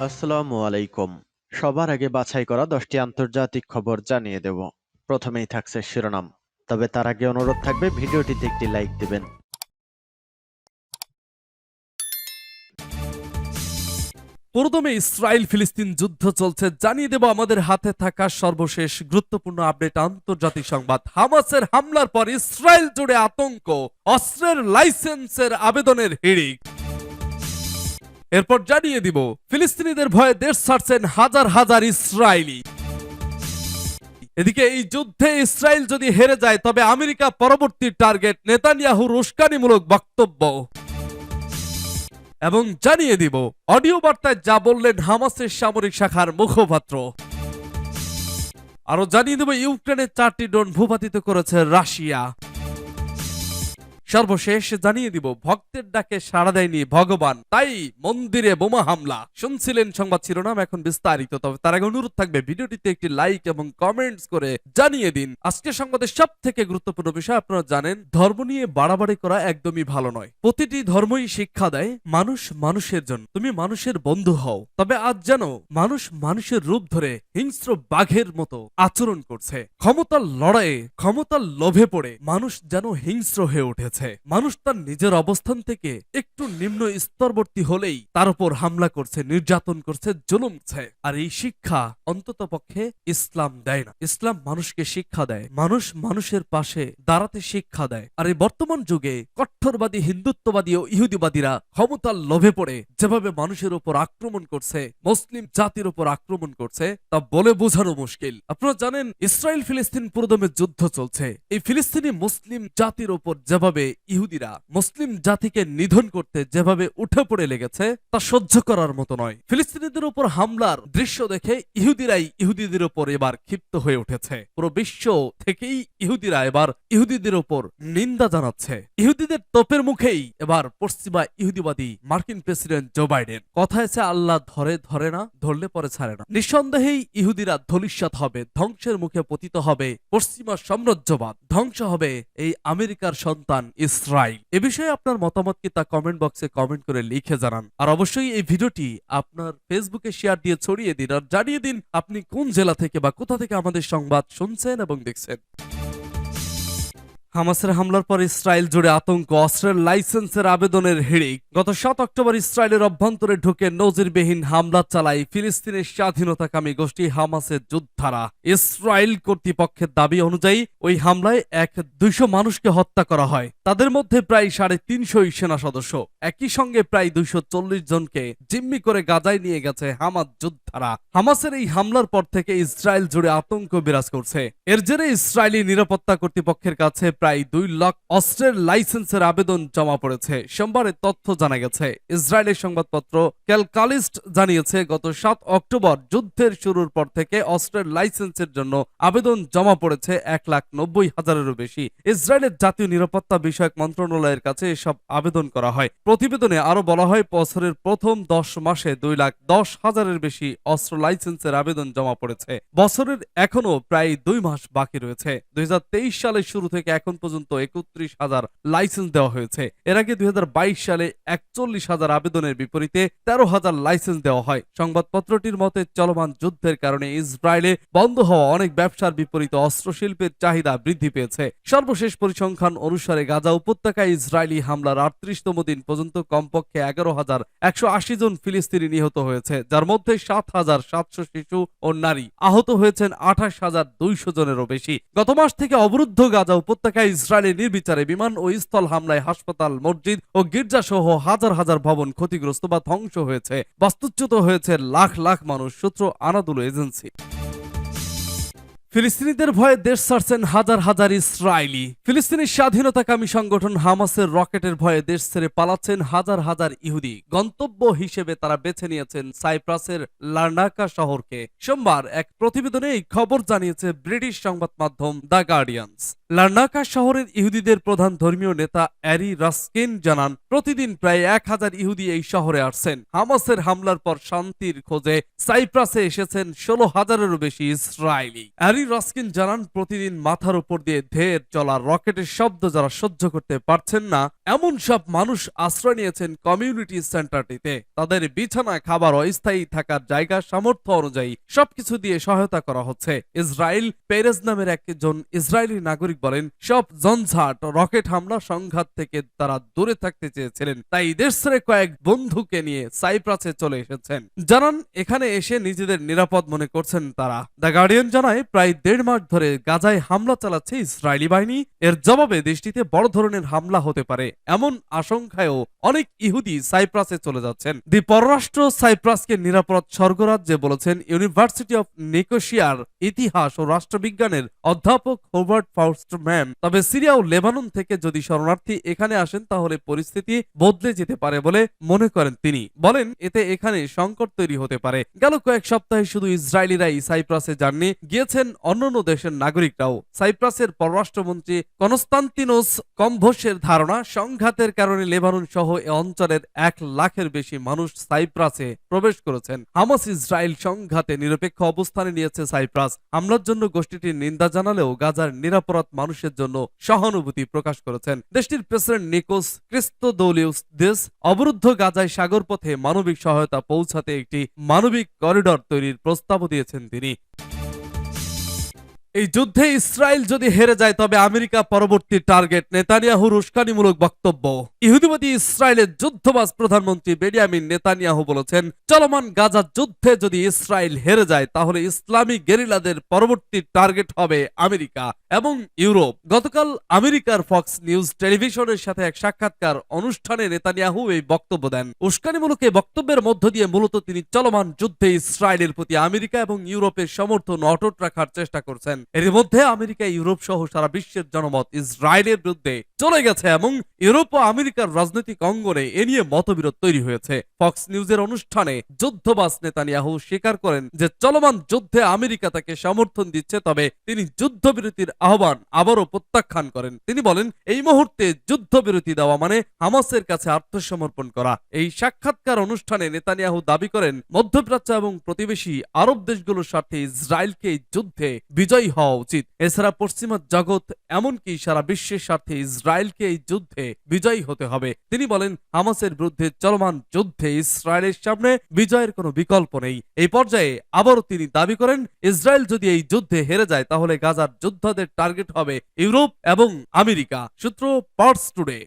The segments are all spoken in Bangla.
আসসালামু আলাইকুম। সবার আগে বাছাই করা 10টি আন্তর্জাতিক খবর জানিয়ে দেব। প্রথমেই থাকছে শিরোনাম। তবে তার আগে অনুরোধ থাকবে ভিডিওটিতে একটি লাইক দিবেন। প্রথমে ইসরায়েল ফিলিস্তিন যুদ্ধ চলছে, জানিয়ে দেব আমাদের হাতে থাকা সর্বশেষ গুরুত্বপূর্ণ আপডেট আন্তর্জাতিক সংবাদ। হামাসের হামলার পর ইসরায়েল জুড়ে আতঙ্ক, অস্ত্রের লাইসেন্সের আবেদনের হিড়িক। এরপর জানিয়ে দিব ফিলিস্তিনিদের ভয়ে দেশ ছাড়ছেন হাজার হাজার ইসরায়েলি। এদিকে এই যুদ্ধে ইসরায়েল যদি হেরে যায় তবে আমেরিকা পরবর্তী টার্গেট, নেতানিয়াহুর উস্কানিমূলক বক্তব্য। এবং জানিয়ে দিব অডিও বার্তায় যা বললেন হামাসের সামরিক শাখার মুখপাত্র। আরো জানিয়ে দেব ইউক্রেনের 4টি ড্রোন ভূপাতিত করেছে রাশিয়া। সর্বশেষ জানিয়ে দিব ভক্তের ডাকে সাড়া দেয়নি ভগবান, তাই মন্দিরে বোমা হামলা। শুনছিলেন সংবাদ শিরোনাম, এখন বিস্তারিত। তবে তার আগে অনুরোধ থাকবে ভিডিওটিতে একটি লাইক এবং কমেন্টস করে জানিয়ে দিন। আজকে সংবাদের সব থেকে গুরুত্বপূর্ণ বিষয়, আপনারা জানেন ধর্ম নিয়ে বাড়াবাড়ি করা একদমই ভালো নয়। প্রতিটি ধর্মই শিক্ষা দেয় মানুষ মানুষের জন্য, তুমি মানুষের বন্ধু হও। তবে আজ যেন মানুষ মানুষের রূপ ধরে হিংস্র বাঘের মতো আচরণ করছে। ক্ষমতার লড়াইয়ে, ক্ষমতার লোভে পড়ে মানুষ যেন হিংস্র হয়ে উঠেছে। মানুষ তার নিজের অবস্থান থেকে একটু নিম্ন স্তরবর্তী হলেই তার উপর হামলা করছে, নির্যাতন করছে, জুলুম করছে। আর এই শিক্ষা অন্তত পক্ষে ইসলাম দেয় না। ইসলাম মানুষকে শিক্ষা দেয়, মানুষ মানুষের পাশে দাঁড়াতে শিক্ষা দেয়। আর এই বর্তমান যুগে কট্টরবাদী হিন্দুত্ববাদী ও ইহুদিবাদীরা ক্ষমতার লোভে পড়ে যেভাবে মানুষের উপর আক্রমণ করছে, মুসলিম জাতির উপর আক্রমণ করছে, তা বলে বোঝানো মুশকিল। আপনারা জানেন ইসরায়েল ফিলিস্তিন পুরোদমে যুদ্ধ চলছে। এই ফিলিস্তিনি মুসলিম জাতির উপর যেভাবে ইহুদিরা মুসলিম জাতিকে নিধন করতে যেভাবে উঠে পড়ে লেগেছে, তা সহ্য করার মতো নয়। ফিলিস্তিনিদের উপর হামলার দৃশ্য দেখে ইহুদিরাই ইহুদিদের উপর এবার ক্ষিপ্ত হয়ে উঠেছে। পুরো বিশ্ব থেকেই ইহুদিরা এবার ইহুদিদের উপর নিন্দা জানাচ্ছে। ইহুদিদের তোপের মুখেই এবার পশ্চিমা ইহুদিবাদী মার্কিন প্রেসিডেন্ট জো বাইডেন। কথা আছে আল্লাহ ধরে ধরে না, ধরলে পরে ছাড়ে না। নিঃসন্দেহেই ইহুদিরা ধূলিসাৎ হবে, ধ্বংসের মুখে পতিত হবে পশ্চিমা সাম্রাজ্যবাদ, ধ্বংস হবে এই আমেরিকার সন্তান ইসরায়েল। এ বিষয়ে আপনার মতামত কি তা কমেন্ট বক্সে কমেন্ট করে লিখে জানান। আর অবশ্যই এই ভিডিওটি আপনার ফেসবুকে শেয়ার দিয়ে ছড়িয়ে দিন, আর জানিয়ে দিন আপনি কোন জেলা থেকে বা কোথা থেকে আমাদের সংবাদ শুনছেন এবং দেখছেন। হামাসের হামলার পর ইসরায়েল জুড়ে আতঙ্ক, অস্ত্রের লাইসেন্সের আবেদনের হিড়িক। গত 7 অক্টোবর ইসরায়েলের অভ্যন্তরে ঢুকে নজিরবিহীন হামলা চালায় ফিলিস্তিনের স্বাধীনতাকামী গোষ্ঠী হামাসের যোদ্ধারা। ইসরায়েল কর্তৃপক্ষের দাবি অনুযায়ী ওই হামলায় 200 মানুষকে হত্যা করা হয়। তাদের মধ্যে প্রায় 350 সেনা সদস্য। একই সঙ্গে প্রায় 240 জনকে জিম্মি করে গাজায় নিয়ে গেছে হামাস যোদ্ধারা। হামাসের এই হামলার পর থেকে ইসরায়েল জুড়ে আতঙ্ক বিরাজ করছে। এর জেরে ইসরায়েলি নিরাপত্তা কর্তৃপক্ষের কাছে প্রায় 2 লাখ অস্ত্রের লাইসেন্সের আবেদন জমা পড়েছে। সোমবার তথ্য জানা গেছে। ইসরায়েলের সংবাদপত্র ক্যালকালিস্ট জানিয়েছে গত 7 অক্টোবর যুদ্ধের শুরুর পর থেকে অস্ত্রের লাইসেন্সের জন্য আবেদন জমা পড়েছে 1,90,000-এরও বেশি। ইসরায়েলের জাতীয় নিরাপত্তা বিষয়ক মন্ত্রণালয়ের কাছে এসব আবেদন করা হয়। প্রতিবেদনে আরো বলা হয় বছরের প্রথম 10 মাসে 2,10,000-এর বেশি অস্ত্র লাইসেন্সের আবেদন জমা পড়েছে। বছরের এখনো প্রায় 2 মাস বাকি রয়েছে। 2023 সালের শুরু থেকে এখন পর্যন্ত 31,000 লাইসেন্স দেওয়া হয়েছে। এর আগে 2022 সালে 41,000 আবেদনের বিপরীতে 13,000 লাইসেন্স দেওয়া হয়। সংবাদপত্রটির মতে চলমান যুদ্ধের কারণে ইসরায়েলে বন্ধ হওয়া অনেক ব্যবসার বিপরীতে অস্ত্র শিল্পের চাহিদা বৃদ্ধি পেয়েছে। সর্বশেষ পরিসংখ্যান অনুসারে গাজা উপত্যকায় ইসরায়েলি হামলার 38তম দিন পর্যন্ত কমপক্ষে 11,180 জন ফিলিস্তিনি নিহত হয়েছে, যার মধ্যে 7,700 শিশু ও নারী। আহত হয়েছেন 28,200 জনেরও বেশি। গত মাস থেকে অবরুদ্ধ গাজা উপত্যকায় ইসরায়েলের নির্বিচারে বিমান ও স্থল হামলায় হাসপাতাল, মসজিদ ও গির্জা সহ হাজার হাজার ভবন ক্ষতিগ্রস্ত বা ধ্বংস হয়েছে। বাস্তুচ্যুত হয়েছে লাখ লাখ মানুষ, সূত্র আনাদুল এজেন্সি। ফিলিস্তিনিদের ভয়ে দেশ ছাড়ছেন হাজার হাজার ইসরায়েলি। ফিলিস্তিনি স্বাধীনতাকামী সংগঠন হামাসের রকেটের ভয়ে দেশ ছেড়ে পালাচ্ছেন হাজার হাজার ইহুদি। গন্তব্য হিসেবে তারা বেছে নিয়েছেন সাইপ্রাসের লার্নাকা শহরকে। সোমবার এক প্রতিবেদনে এই খবর জানিয়েছে ব্রিটিশ সংবাদ মাধ্যম দ্য গার্ডিয়ানস। লার্নাকা শহরের ইহুদিদের প্রধান ধর্মীয় নেতা অ্যারি রাস্কিন জানান, প্রতিদিন প্রায় 1000 ইহুদি এই শহরে আসছেন। হামাসের হামলার পর শান্তির খোঁজে সাইপ্রাসে এসেছেন 16,000-এরও বেশি ইসরায়েলি। অ্যারি রাস্কিন জানান, প্রতিদিন মাথার উপর দিয়ে ধের চলা রকেটের শব্দ যারা সহ্য করতে পারছেন না, এমন সব মানুষ আশ্রয় নিয়েছেন কমিউনিটি সেন্টারটিতে। তাদের বিছানা, খাবার, অস্থায়ী থাকার জায়গা, সামর্থ্য অনুযায়ী সবকিছু দিয়ে সহায়তা করা হচ্ছে। ইসরায়েল পেরেজ নামের একজন ইসরায়েলি নাগরিক বলেন, সব ঝঞ্ঝাট, রকেট হামলা, সংঘাত থেকে তারা দূরে থাকতে চেয়েছিলেন, তাই দেশ ছেড়ে কয়েক বন্ধুকে নিয়ে সাইপ্রাসে চলে এসেছেন। জানান, এখানে এসে নিজেদের নিরাপদ মনে করছেন তারা। দ্য গার্ডিয়ান জানায়, প্রায় 1.5 মাস ধরে গাজায় হামলা চালাচ্ছে ইসরায়েলি বাহিনী। এর জবাবে দেশটিতে বড় ধরনের হামলা হতে পারে এমন আশঙ্কায়ও অনেক ইহুদি সাইপ্রাসে চলে যাচ্ছেন। দি পররাষ্ট্র সাইপ্রাসকে নিরাপদ স্বর্গরাজ্যে বলেছেন ইউনিভার্সিটি অফ নিকোশিয়ার ইতিহাস ও রাষ্ট্রবিজ্ঞানের অধ্যাপক হোবার্ট ফাউস্টম্যান। তবে সিরিয়া ও লেবানন থেকে যদি শরণার্থী এখানে আসেন তাহলে পরিস্থিতি বদলে যেতে পারে বলে মনে করেন তিনি। বলেন, এতে এখানে সংকট তৈরি হতে পারে। গেল কয়েক সপ্তাহে শুধু ইসরায়েলিরাই সাইপ্রাসে যাননি, গিয়েছেন অন্যান্য দেশের নাগরিকরাও। সাইপ্রাসের পররাষ্ট্রমন্ত্রী কনস্তান্তিনোস কম্ভোসের ধারণা, সংঘাতের কারণে লেবানন সহ এ অঞ্চলের 1 লাখের বেশি মানুষ সাইপ্রাসে প্রবেশ করেছেন। হামাস ইসরায়েল সংঘাতে নিরপেক্ষ অবস্থানে নিয়েছে সাইপ্রাস। হামলার জন্য গোষ্ঠীটির নিন্দা জানালেও গাজার নিরাপরাধ মানুষের জন্য সহানুভূতি প্রকাশ করেছেন। দেশটির প্রেসিডেন্ট নিকোস ক্রিস্তোদৌলিউস দেশ অবরুদ্ধ গাজায় সাগরপথে মানবিক সহায়তা পৌঁছাতে একটি মানবিক করিডর তৈরির প্রস্তাবও দিয়েছেন তিনি। এই যুদ্ধে ইসরায়েল যদি হেরে যায় তবে আমেরিকা পরবর্তী টার্গেট, নেতানিয়াহুর উস্কানিমূলক বক্তব্য। ইহুদিবাদী ইসরায়েলের যুদ্ধবাজ প্রধানমন্ত্রী বেনিয়ামিন নেতানিয়াহু বলেছেন, চলমান গাজা যুদ্ধে যদি ইসরায়েল হেরে যায় তাহলে ইসলামী গেরিলাদের পরবর্তী টার্গেট হবে আমেরিকা এবং ইউরোপ। গতকাল আমেরিকার ফক্স নিউজ টেলিভিশনের সাথে এক সাক্ষাৎকার অনুষ্ঠানে নেতানিয়াহু এই বক্তব্য দেন। উস্কানিমূলক এই বক্তব্যের মধ্য দিয়ে মূলত তিনি চলমান যুদ্ধে ইসরায়েলের প্রতি আমেরিকা এবং ইউরোপের সমর্থন অটুট রাখার চেষ্টা করছেন। এর মধ্যে আমেরিকা, ইউরোপ সহ সারা বিশ্বের জনমত ইসরায়েলের বিরুদ্ধে চলে গেছে এবং ইউরোপ ও আমেরিকার রাজনৈতিক অঙ্গনে এ নিয়ে মতবিরোধ তৈরি হয়েছে। ফক্স নিউজের অনুষ্ঠানে যুদ্ধবাজ নেতানিয়াহু স্বীকার করেন যে চলমান যুদ্ধে আমেরিকা তাকে সমর্থন দিচ্ছে, তবে তিনি যুদ্ধবিরতির আহ্বান আবারও প্রত্যাখ্যান করেন। তিনি বলেন, এই মুহূর্তে যুদ্ধবিরতি দেওয়া মানে হামাসের কাছে আত্মসমর্পণ করা। এই সাক্ষাৎকার অনুষ্ঠানে নেতানিয়াহু দাবি করেন, মধ্যপ্রাচ্য এবং প্রতিবেশী আরব দেশগুলোর স্বার্থে ইসরায়েলকে এই যুদ্ধে বিজয়ী হওয়া উচিত। এছাড়া পশ্চিমা জগৎ এমনকি সারা বিশ্বের স্বার্থে ইসরায়েলকে এই যুদ্ধে বিজয়ী হতে হবে। তিনি বলেন, হামাসের বিরুদ্ধে চলমান যুদ্ধে ইসরায়েলের সামনে বিজয়ের কোনো বিকল্প নেই। এই পর্যায়ে আবারও তিনি দাবি করেন, ইসরায়েল যদি এই যুদ্ধে হেরে যায় তাহলে গাজার যোদ্ধাদের টার্গেট হবে ইউরোপ এবং আমেরিকা। সূত্র পার্টস টুডে।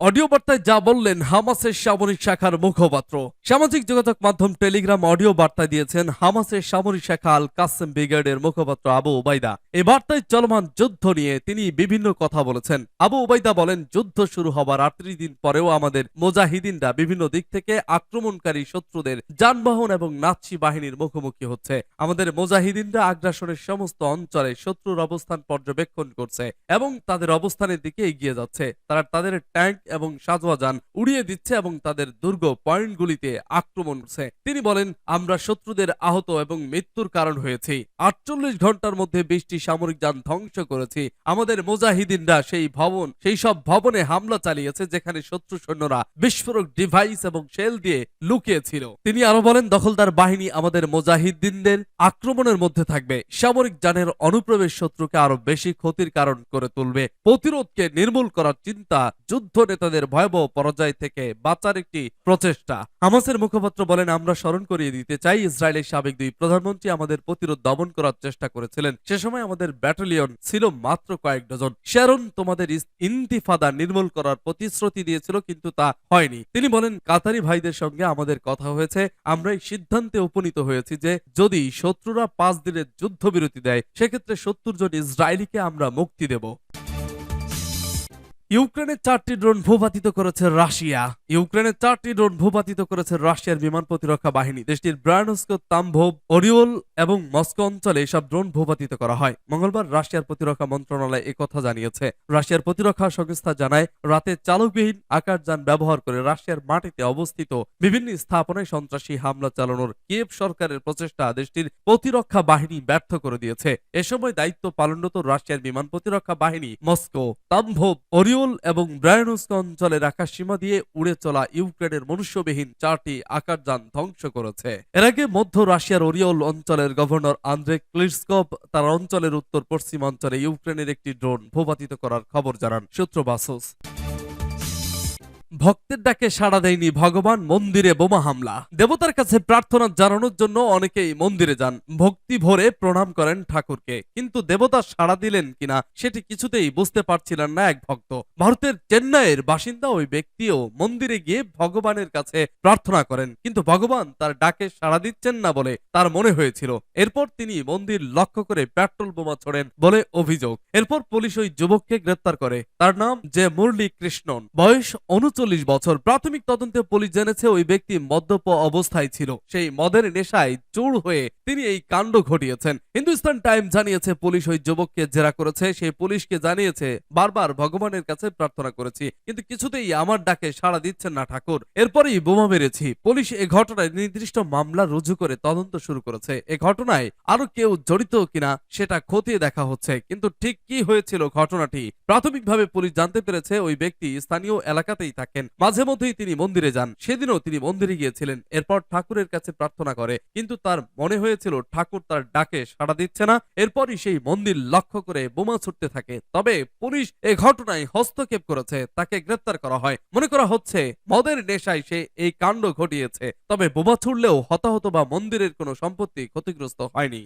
অডিও বার্তায় যা বললেন হামাসের সামরিক শাখার মুখপাত্র। সামাজিক যোগাযোগ মাধ্যম টেলিগ্রাম অডিও বার্তা দিয়েছেন হামাসের সামরিক শাখা আল কাসেম ব্রিগেডের মুখপাত্র আবু ওবাইদা। এই বার্তায় চলমান যুদ্ধ নিয়ে তিনি বিভিন্ন কথা বলেছেন। আবু ওবাইদা বলেন, যুদ্ধ শুরু হবার 38 দিন পরেও আমাদের মুজাহিদিনরা বিভিন্ন দিক থেকে আক্রমণকারী শত্রুদের যানবাহন এবং নাৎসি বাহিনীর মুখোমুখি হচ্ছে। আমাদের মুজাহিদিনরা আগ্রাসনের সমস্ত অঞ্চলে শত্রুর অবস্থান পর্যবেক্ষণ করছে এবং তাদের অবস্থানের দিকে এগিয়ে যাচ্ছে। তারা তাদের ট্যাঙ্ক এবং সাজোয়া যান উড়িয়ে দিচ্ছে এবং তাদের দুর্গ পয়েন্টগুলিতে আক্রমণ করছে। তিনি বলেন, আমরা শত্রুদের আহত এবং মৃত্যুর কারণ হয়েছি। 48 ঘন্টার মধ্যে 20টি সামরিক যান ধ্বংস করেছি। আমাদের মুজাহিদিনরা সেই সব ভবনে হামলা চালিয়েছে যেখানে শত্রু সৈন্যরা বিস্ফোরক ডিভাইস এবং শেল দিয়ে লুকিয়েছিল। তিনি আরো বলেন, দখলদার বাহিনী আমাদের মুজাহিদিনদের আক্রমণের মধ্যে থাকবে। সামরিক যানের অনুপ্রবেশ শত্রুকে আরো বেশি ক্ষতির কারণ করে তুলবে। প্রতিরোধকে নির্মূল করার চিন্তা যুদ্ধ নেতাদের ভয়াবহ পরাজয় থেকে বাঁচার একটি প্রচেষ্টা। হামাসের মুখপাত্র বলেন, আমরা স্মরণ করিয়ে দিতে চাই, ইসরায়েলের সাবেক 2 প্রধানমন্ত্রী আমাদের প্রতিরোধ দমন করার চেষ্টা করেছিলেন। সে সময় আমাদের ব্যাটালিয়ন ছিল মাত্র কয়েক ডজন। শ্যারন তোমাদের ইন্তিফাদা নির্মূল করার প্রতিশ্রুতি দিয়েছিল, কিন্তু তা হয়নি। তিনি বলেন, কাতারি ভাইদের সঙ্গে আমাদের কথা হয়েছে। আমরা এই সিদ্ধান্তে উপনীত হয়েছি যে যদি শত্রুরা 5 দিনের যুদ্ধবিরতি দেয় সেক্ষেত্রে 70 জন ইসরায়েলিকে আমরা মুক্তি দেব। ইউক্রেনের 4টি ড্রোন ভূপাতিত করেছে রাশিয়া। ইউক্রেনের 4টি ড্রোন ভূপাতিত করেছে রাশিয়ার বিমান প্রতিরক্ষা বাহিনী। দেশটির ব্রায়ানস্ক, তাম্ভোভ, ওরিওল এবং মস্কো অঞ্চলে এসব ড্রোন ভূপাতিত করা হয়। মঙ্গলবার রাশিয়ার প্রতিরক্ষা মন্ত্রণালয় একথা জানিয়েছে। রাশিয়ার প্রতিরক্ষা সংস্থা জানায়, রাতে চালকবিহীন আকাশযান ব্যবহার করে রাশিয়ার মাটিতে অবস্থিত বিভিন্ন স্থাপনায় সন্ত্রাসী হামলা চালানোর কিয়েভ সরকারের প্রচেষ্টা দেশটির প্রতিরক্ষা বাহিনী ব্যর্থ করে দিয়েছে। এ সময় দায়িত্ব পালনরত রাশিয়ার বিমান প্রতিরক্ষা বাহিনী মস্কো, তাম্ভোভ, ওরিওল এবং ব্রায়ানস্ক অঞ্চলের আকাশ সীমা দিয়ে উড়ে চলা ইউক্রেনের মনুষ্যবিহীন 4টি আকাশযান ধ্বংস করেছে। এর আগে মধ্য রাশিয়ার ওরিওল অঞ্চলের গভর্নর আন্দ্রে ক্লিটসকভ তার অঞ্চলের উত্তর পশ্চিমাঞ্চলে ইউক্রেনের একটি ড্রোন ভূপাতিত করার খবর জানান। সূত্র বাসস। ভক্তের ডাকে সাড়া দেয়নি ভগবান, মন্দিরে বোমা হামলা। দেবতার কাছে প্রার্থনা জানানোর জন্য অনেকেই মন্দিরে যান, ভক্তি ভরে প্রণাম করেন ঠাকুরকে, কিন্তু দেবতা সাড়া দিলেন কিনা সেটি কিছুতেই বুঝতে পারছিলেন না এক ভক্ত। ভারতের চেন্নাইয়ের বাসিন্দা ওই ব্যক্তিও মন্দিরে গিয়ে ভগবানের কাছে প্রার্থনা করেন, কিন্তু ভগবান তার ডাকে সাড়া দিচ্ছেন না বলে তার মনে হয়েছিল। এরপর তিনি মন্দির লক্ষ্য করে পেট্রোল বোমা ছোড়েন বলে অভিযোগ। এরপর পুলিশ ওই যুবককে গ্রেপ্তার করে। তার নাম যে মুরলী কৃষ্ণন, বয়স 39 বছর। প্রাথমিক তদন্তে পুলিশ জেনেছে ওই ব্যক্তি মদ্যপ অবস্থায় ছিল। সেই মদের নেশায় চুর হয়ে তিনি এই কাণ্ড ঘটিয়েছেন। হিন্দুস্তান টাইম জানিয়েছে, পুলিশ ওই যুবককে জেরা করেছে। সেই পুলিশকে জানিয়েছে, বারবার ভগবানের কাছে প্রার্থনা করেছি, কিন্তু কিছুতেই আমার ডাকে সাড়া দিচ্ছেন না ঠাকুর। এরপরই বোমা মেরেছি। পুলিশ এ ঘটনায় নির্দিষ্ট মামলা রুজু করে তদন্ত শুরু করেছে। এ ঘটনায় আরো কেউ জড়িত কিনা সেটা খতিয়ে দেখা হচ্ছে, কিন্তু ঠিক কি হয়েছিল ঘটনাটি প্রাথমিকভাবে পুলিশ জানতে পেরেছে ওই ব্যক্তি স্থানীয় এলাকাতেই থাকেন। মাঝে মধ্যেই তিনি মন্দিরে যান। সেদিনও তিনি মন্দিরে গিয়েছিলেন। এরপর ঠাকুরের কাছে প্রার্থনা করে, কিন্তু তার মনে হয়েছিল ঠাকুর তার ডাকে সাড়া দিচ্ছে না। এরপরই সেই মন্দির লক্ষ্য করে বোমা ছুটতে থাকে। তবে পুলিশ এ ঘটনায় হস্তক্ষেপ করেছে, তাকে গ্রেফতার করা হয়। মনে করা হচ্ছে মদের নেশায় সে এই কাণ্ড ঘটিয়েছে। তবে বোমা ছুড়লেও হতাহত বা মন্দিরের কোনো সম্পত্তি ক্ষতিগ্রস্ত হয়নি।